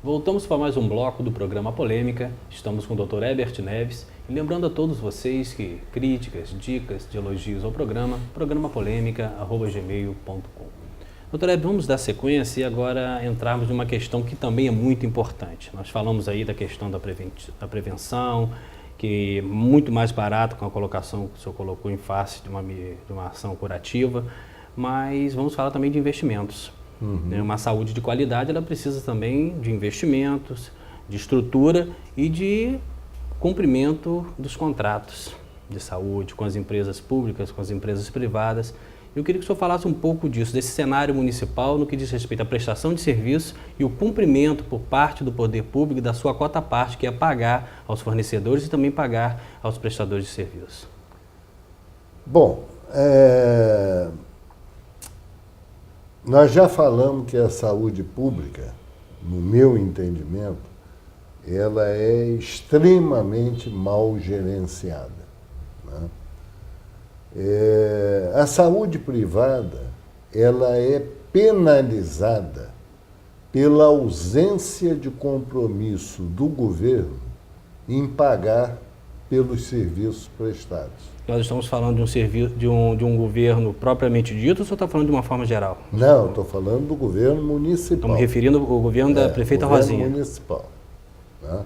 Voltamos para mais um bloco do programa Polêmica. Estamos com o Dr. Herbert Neves. E lembrando a todos vocês que críticas, dicas de elogios ao programa, programapolêmica@gmail.com. Dr. Herbert, vamos dar sequência e agora entrarmos numa questão que também é muito importante. Nós falamos aí da questão da prevenção, que é muito mais barato com a colocação que o senhor colocou em face de uma ação curativa, mas vamos falar também de investimentos. Uma saúde de qualidade, ela precisa também de investimentos, de estrutura e de cumprimento dos contratos de saúde com as empresas públicas, com as empresas privadas. Eu queria que o senhor falasse um pouco disso, desse cenário municipal no que diz respeito à prestação de serviço e o cumprimento por parte do poder público da sua cota parte, que é pagar aos fornecedores e também pagar aos prestadores de serviço. Bom, nós já falamos que a saúde pública, no meu entendimento, ela é extremamente mal gerenciada, né? A saúde privada, ela é penalizada pela ausência de compromisso do governo em pagar pelos serviços prestados. Nós estamos falando de um serviço, de um governo propriamente dito, ou você está falando de uma forma geral? Não, estou falando do governo municipal. Estamos referindo ao governo da prefeita Rosinha. Governo municipal, né?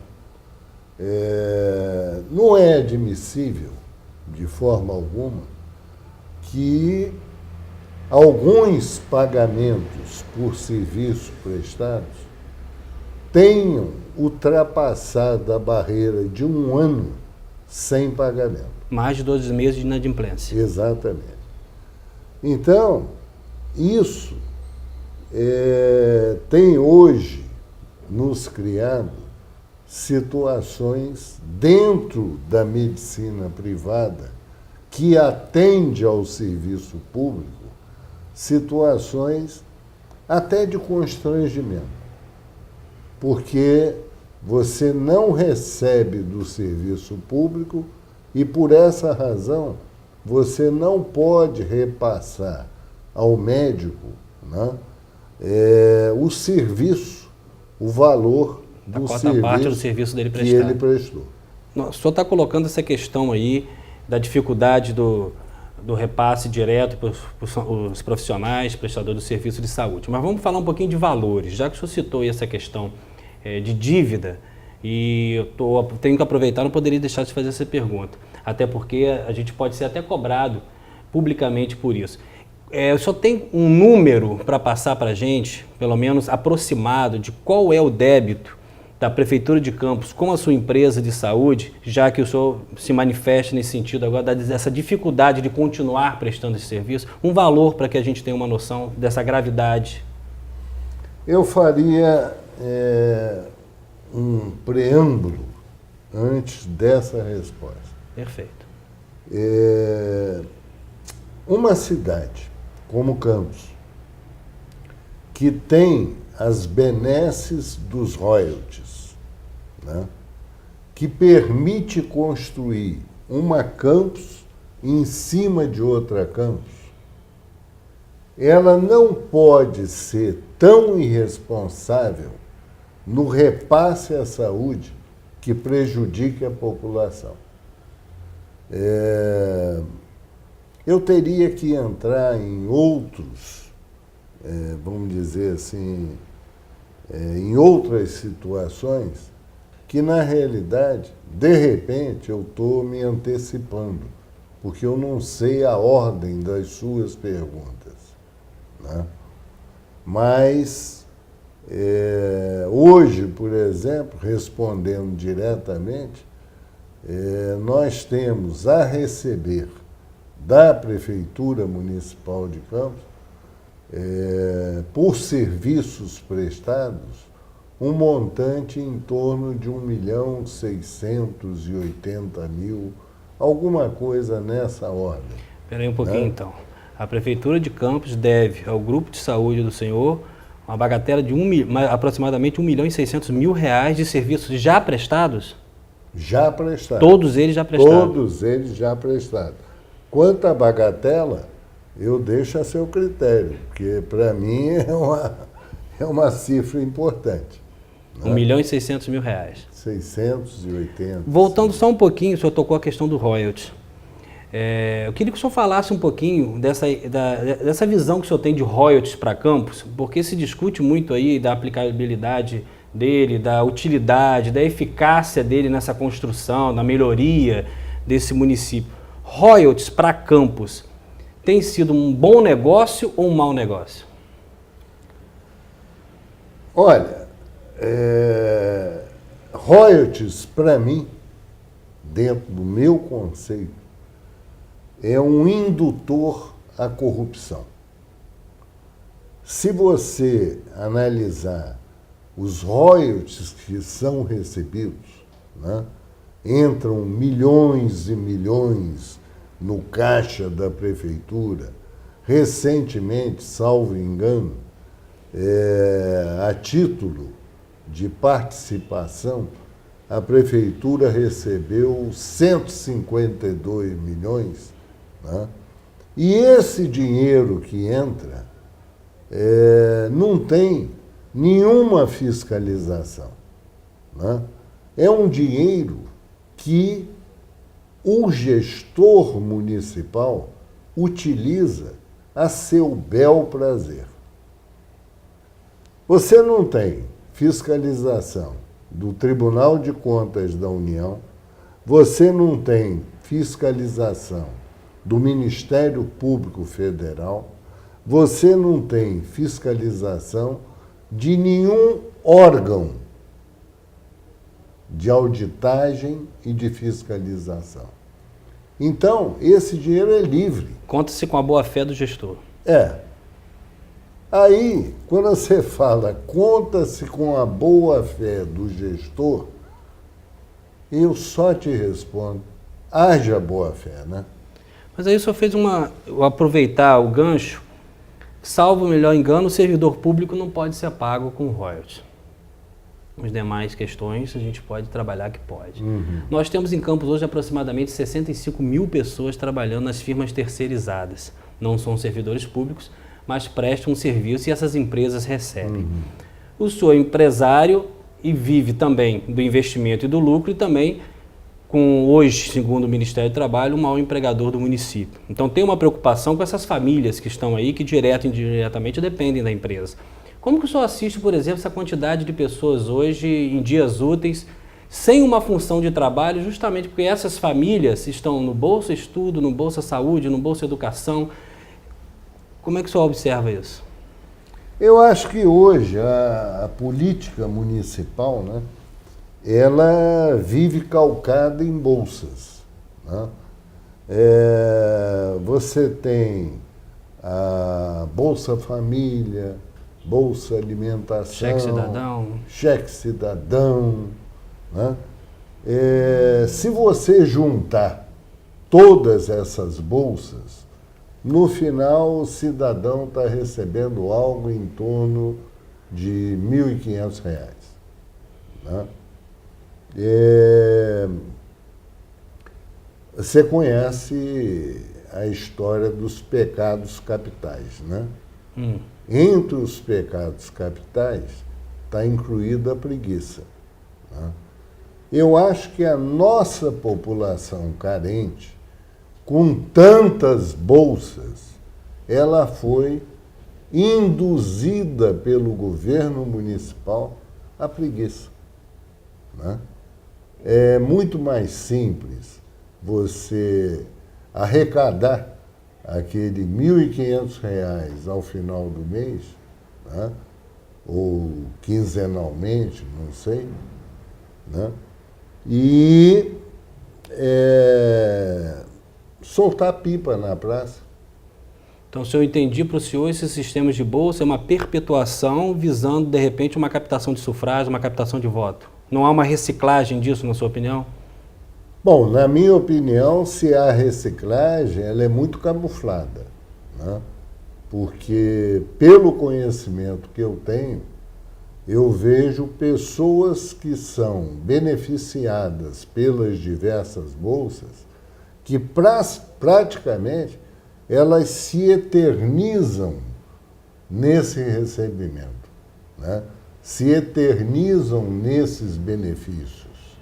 Não é admissível, de forma alguma, que alguns pagamentos por serviços prestados tenham ultrapassado a barreira de um ano sem pagamento. Mais de 12 meses de inadimplência. Exatamente. Então, isso tem hoje nos criado situações dentro da medicina privada que atende ao serviço público, situações até de constrangimento, porque você não recebe do serviço público e, por essa razão, você não pode repassar ao médico, né, o serviço, o valor do serviço dele que ele prestou. O senhor está colocando essa questão aí da dificuldade do repasse direto para os profissionais, prestadores de serviço de saúde. Mas vamos falar um pouquinho de valores, já que o senhor citou aí essa questão de dívida, e tenho que aproveitar, não poderia deixar de fazer essa pergunta, até porque a gente pode ser até cobrado publicamente por isso. O senhor tem um número para passar para a gente, pelo menos aproximado, de qual é o débito da Prefeitura de Campos com a sua empresa de saúde, já que o senhor se manifesta nesse sentido agora, dessa dificuldade de continuar prestando esse serviço, um valor para que a gente tenha uma noção dessa gravidade? Eu faria um preâmbulo antes dessa resposta. Perfeito. Uma cidade como Campos, que tem as benesses dos royalties, né, que permite construir uma campus em cima de outra campus, ela não pode ser tão irresponsável no repasse à saúde que prejudique a população. Eu teria que entrar em outros, vamos dizer assim, em outras situações que, na realidade, de repente, eu estou me antecipando, porque eu não sei a ordem das suas perguntas, né? Mas, hoje, por exemplo, respondendo diretamente, nós temos a receber da Prefeitura Municipal de Campos, por serviços prestados, um montante em torno de 1.680.000, alguma coisa nessa ordem. Espera aí um pouquinho, então. A Prefeitura de Campos deve ao Grupo de Saúde do senhor uma bagatela de aproximadamente R$1.600.000 de serviços já prestados? Já prestados. Todos eles já prestados? Todos eles já prestados. Quanto à bagatela, eu deixo a seu critério, porque para mim é uma cifra importante. Né? R$1.600.000. 680. Voltando só um pouquinho, o senhor tocou a questão do royalty. Eu queria que o senhor falasse um pouquinho dessa visão que o senhor tem de royalties para campos, porque se discute muito aí da aplicabilidade dele, da utilidade, da eficácia dele nessa construção, na melhoria desse município. Royalties para campos tem sido um bom negócio ou um mau negócio? Olha, royalties, para mim, dentro do meu conceito, é um indutor à corrupção. Se você analisar os royalties que são recebidos, né, entram milhões e milhões no caixa da prefeitura. Recentemente, salvo engano, a título de participação, a prefeitura recebeu 152 milhões, né? E esse dinheiro que entra não tem nenhuma fiscalização, né? É um dinheiro que o gestor municipal utiliza a seu bel prazer. Você não tem fiscalização do Tribunal de Contas da União, você não tem fiscalização do Ministério Público Federal, você não tem fiscalização de nenhum órgão de auditagem e de fiscalização. Então, esse dinheiro é livre. Conta-se com a boa-fé do gestor. Aí, quando você fala conta-se com a boa-fé do gestor, eu só te respondo, haja boa-fé, né? Mas aí o senhor fez aproveitar o gancho, salvo o melhor engano, o servidor público não pode ser pago com royalties. As demais questões a gente pode trabalhar que pode. Nós temos em Campos hoje aproximadamente 65 mil pessoas trabalhando nas firmas terceirizadas. Não são servidores públicos, mas prestam um serviço e essas empresas recebem. O senhor é empresário e vive também do investimento e do lucro e também com hoje, segundo o Ministério do Trabalho, o maior empregador do município. Então tem uma preocupação com essas famílias que estão aí, que direto e indiretamente dependem da empresa. Como que o senhor assiste, por exemplo, essa quantidade de pessoas hoje em dias úteis, sem uma função de trabalho, justamente porque essas famílias estão no Bolsa Estudo, no Bolsa Saúde, no Bolsa Educação. Como é que o senhor observa isso? Eu acho que hoje a política municipal, né, ela vive calcada em bolsas, né? Você tem a Bolsa Família, Bolsa Alimentação, Cheque Cidadão, né? Se você juntar todas essas bolsas, no final o cidadão está recebendo algo em torno de R$ 1.500, né? Você conhece a história dos pecados capitais, né? Entre os pecados capitais está incluída a preguiça, né? Eu acho que a nossa população carente, com tantas bolsas, ela foi induzida pelo governo municipal à preguiça, né? É muito mais simples você arrecadar aquele R$ 1.500 ao final do mês, né? Ou quinzenalmente, não sei, né? E soltar pipa na praça. Então, se eu entendi para o senhor, esses sistemas de bolsa é uma perpetuação visando, de repente, uma captação de sufrágio, uma captação de voto. Não há uma reciclagem disso, na sua opinião? Bom, na minha opinião, se há reciclagem, ela é muito camuflada, né? Porque, pelo conhecimento que eu tenho, eu vejo pessoas que são beneficiadas pelas diversas bolsas que praticamente elas se eternizam nesse recebimento, né? se eternizam nesses benefícios.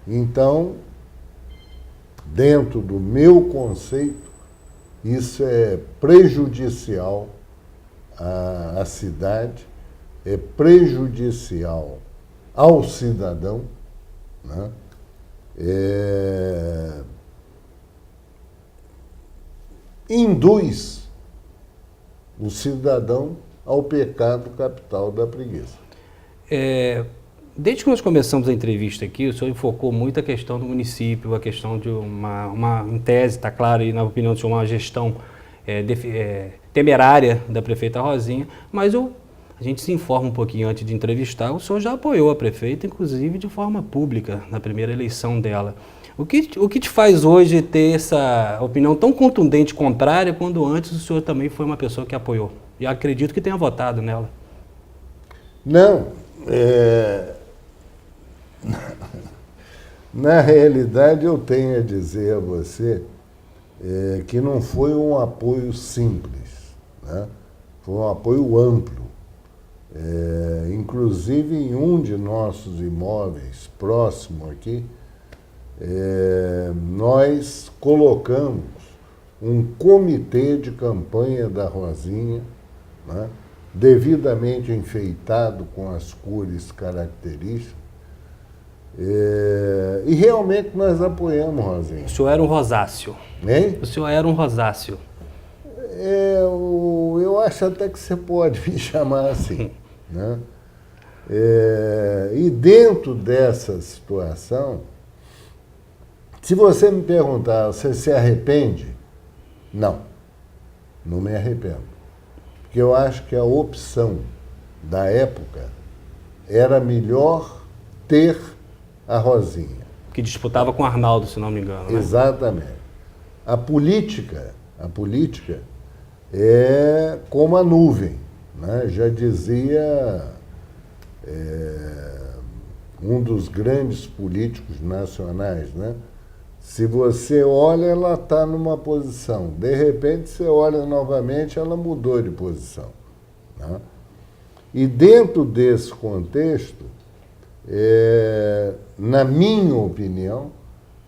Então, dentro do meu conceito, isso é prejudicial à cidade, é prejudicial ao cidadão, né? Induz o cidadão ao pecado capital da preguiça. Desde que nós começamos a entrevista aqui, o senhor enfocou muito a questão do município, a questão de em tese, está claro, e na opinião do senhor, uma gestão temerária da prefeita Rosinha, mas a gente se informa um pouquinho antes de entrevistar, o senhor já apoiou a prefeita, inclusive de forma pública, na primeira eleição dela. O que te faz hoje ter essa opinião tão contundente contrária, quando antes o senhor também foi uma pessoa que apoiou? E acredito que tenha votado nela. Não, na realidade eu tenho a dizer a você que não foi um apoio simples, né? Foi um apoio amplo. Inclusive em um de nossos imóveis próximo aqui, nós colocamos um comitê de campanha da Rosinha, né, devidamente enfeitado com as cores características, e realmente nós apoiamos Rosinha. O senhor era um rosáceo. Hein? O senhor era um rosáceo. Eu acho até que você pode me chamar assim, né? E dentro dessa situação, se você me perguntar, você se arrepende? Não me arrependo. Porque eu acho que a opção da época era melhor ter a Rosinha. Que disputava com Arnaldo, se não me engano. Né? Exatamente. A política é como a nuvem, né? Já dizia um dos grandes políticos nacionais, né? Se você olha, ela está numa posição. De repente, você olha novamente, ela mudou de posição, né? E dentro desse contexto, na minha opinião,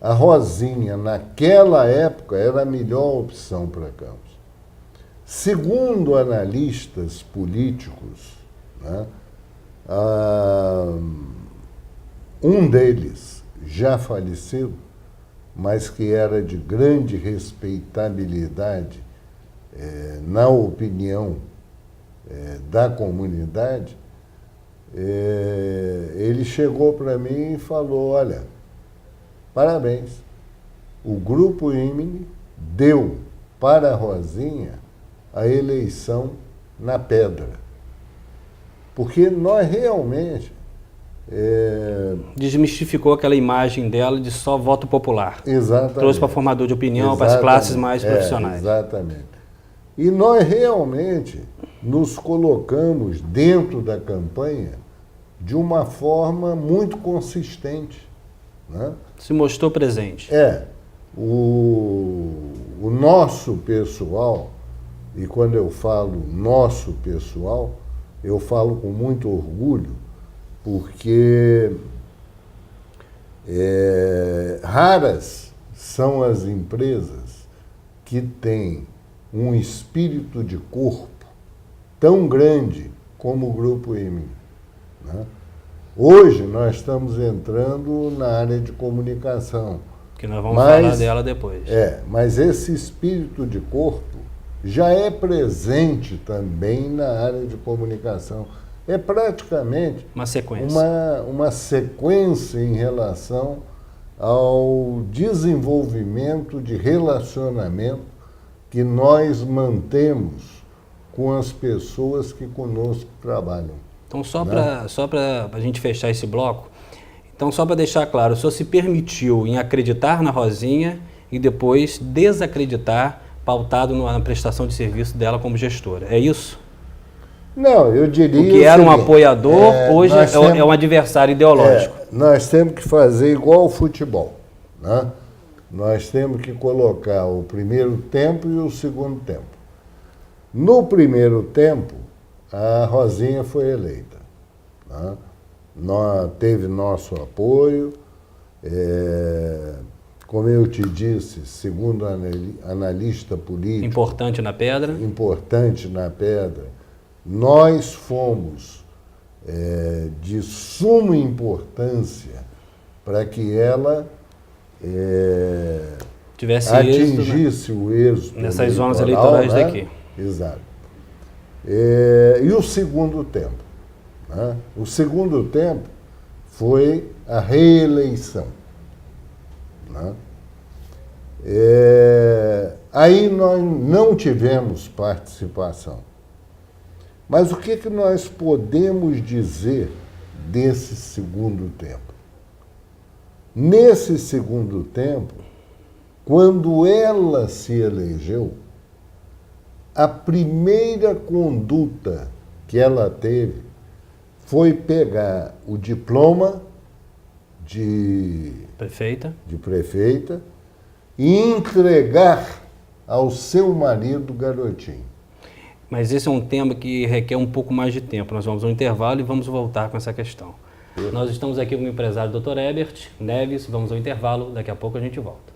a Rosinha, naquela época, era a melhor opção para Campos. Segundo analistas políticos, né, um deles, já falecido, mas que era de grande respeitabilidade na opinião da comunidade, ele chegou para mim e falou: olha, parabéns, o Grupo Imine deu para a Rosinha a eleição na pedra. Porque nós realmente... Desmistificou aquela imagem dela de só voto popular. Exatamente. Trouxe para formador de opinião, para as classes mais profissionais. Exatamente. E nós realmente nos colocamos dentro da campanha de uma forma muito consistente, né? Se mostrou presente. O nosso pessoal, e quando eu falo nosso pessoal, eu falo com muito orgulho, porque raras são as empresas que têm um espírito de corpo tão grande como o Grupo Imine, né? Hoje nós estamos entrando na área de comunicação. Que nós vamos falar dela depois. Mas esse espírito de corpo já é presente também na área de comunicação. É praticamente uma sequência em relação ao desenvolvimento de relacionamento que nós mantemos com as pessoas que conosco trabalham. Então, só para a gente fechar esse bloco, então, só para deixar claro, o senhor se permitiu em acreditar na Rosinha e depois desacreditar, pautado na prestação de serviço dela como gestora. É isso? Não, eu diria... O que era um apoiador, hoje é um adversário ideológico. Nós temos que fazer igual ao futebol, né? Nós temos que colocar o primeiro tempo e o segundo tempo. No primeiro tempo, a Rosinha foi eleita, né? Teve nosso apoio. Como eu te disse, segundo analista político... Importante na pedra. Importante na pedra. Nós fomos de suma importância para que ela tivesse atingisse êxito, né? O êxito nessas zonas eleitorais, né? Daqui. Exato. E o segundo tempo? Né? O segundo tempo foi a reeleição. Né? Aí nós não tivemos participação. Mas o que nós podemos dizer desse segundo tempo? Nesse segundo tempo, quando ela se elegeu, a primeira conduta que ela teve foi pegar o diploma de prefeita e entregar ao seu marido Garotinho. Mas esse é um tema que requer um pouco mais de tempo. Nós vamos ao intervalo e vamos voltar com essa questão. Nós estamos aqui com o empresário Dr. Herbert Neves, vamos ao intervalo, daqui a pouco a gente volta.